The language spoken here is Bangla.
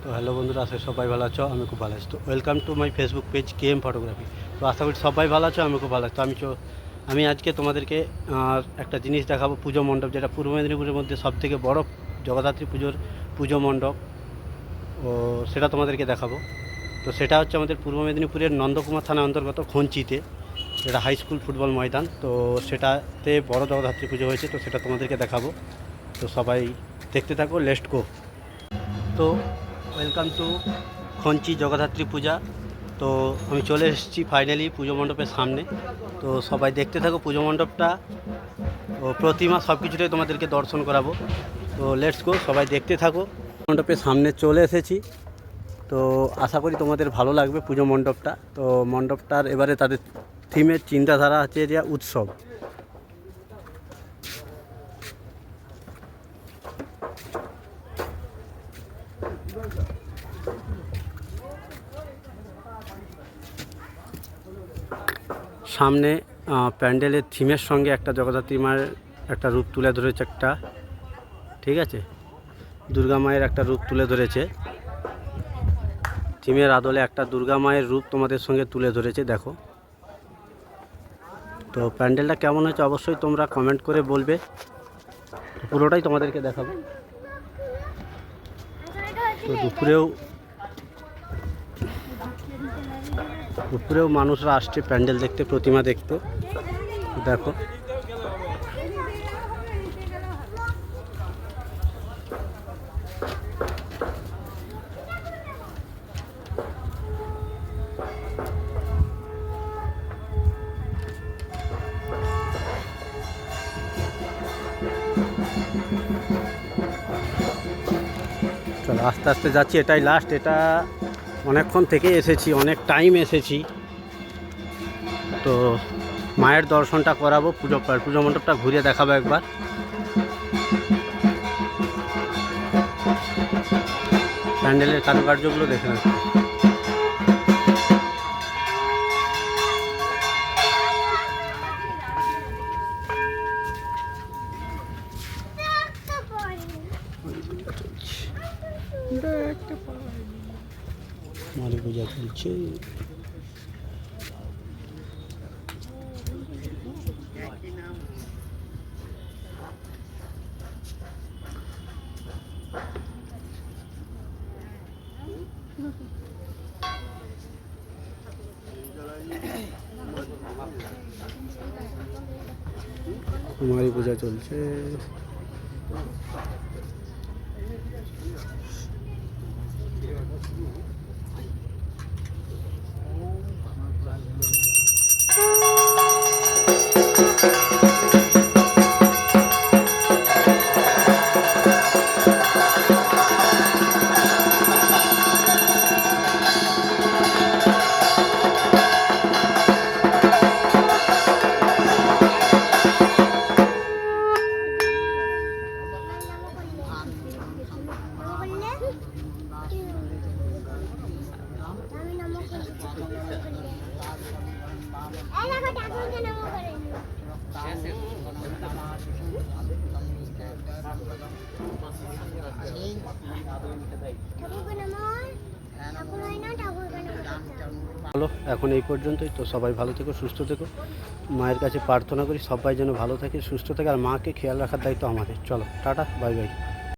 তো হ্যালো বন্ধুরা, আশা করি সবাই ভালো আছো, আমি খুব ভালো আছি। তো welcome to my Facebook page KM photography. তো আশা করি সবাই ভালো আছো, আমি খুব ভালো আছি। তো আমি আজকে তোমাদেরকে একটা জিনিস দেখাবো, পুজো মণ্ডপ, যেটা পূর্ব মেদিনীপুরের মধ্যে সবথেকে বড় জগদ্ধাত্রী পুজোর পুজো মণ্ডপ। ও সেটা তোমাদেরকে দেখাবো। তো সেটা হচ্ছে আমাদের পূর্ব মেদিনীপুরের নন্দকুমার থানার অন্তর্গত খঞ্চিতে, যেটা হাই স্কুল ফুটবল ময়দান। তো সেটাতে বড় জগদ্ধাত্রী পুজো হয়েছে, তো সেটা তোমাদেরকে দেখাবো। তো সবাই দেখতে থাকো, লেটস গো। তো ওয়েলকাম টু খঞ্চি জগদ্ধাত্রী পূজা। তো আমি চলে এসেছি ফাইনালি পুজো মণ্ডপের সামনে। তো সবাই দেখতে থাকো পুজো মণ্ডপটা ও প্রতিমা, সব কিছুটাই তোমাদেরকে দর্শন করাবো। তো লেটস গো, সবাই দেখতে থাকো। মণ্ডপের সামনে চলে এসেছি। তো আশা করি তোমাদের ভালো লাগবে পুজো মণ্ডপটা। তো মণ্ডপটার এবারে তাদের থিমের চিন্তাধারা হচ্ছে যে উৎসব। সামনে প্যান্ডেলের থিমের সঙ্গে একটা জগদ্ধাত্রী মায়ের একটা রূপ তুলে ধরেছে, একটা ঠিক আছে, দুর্গা মায়ের একটা রূপ তুলে ধরেছে। থিমের আদলে একটা দুর্গা মায়ের রূপ তোমাদের সঙ্গে তুলে ধরেছে, দেখো। তো প্যান্ডেলটা কেমন হয়েছে অবশ্যই তোমরা কমেন্ট করে বলবে। পুরোটাই তোমাদেরকে দেখাবো। তো দুপুরেও মানুষরা আসছে প্যান্ডেল দেখতে, প্রতিমা দেখতে, দেখো। চলো আস্তে আস্তে যাচ্ছি, এটাই লাস্ট। এটা অনেকক্ষণ থেকে এসেছি, অনেক টাইম এসেছি। তো মায়ের দর্শনটা করাবো, পুজো মণ্ডপটা ঘুরিয়ে দেখাবো একবার। প্যান্ডেলের কারুকার্যগুলো দেখে নেব। মারি পূজা চলছে। কুমারী পূজা চলছে। হলো এখন এই পর্যন্তই। তো সবাই ভালো থেকো, সুস্থ থেকো। মায়ের কাছে প্রার্থনা করি সবাই যেন ভালো থাকে, সুস্থ থাকে, আর মাকে খেয়াল রাখার দায়িত্ব আমাদের। চলো টাটা, বাই বাই।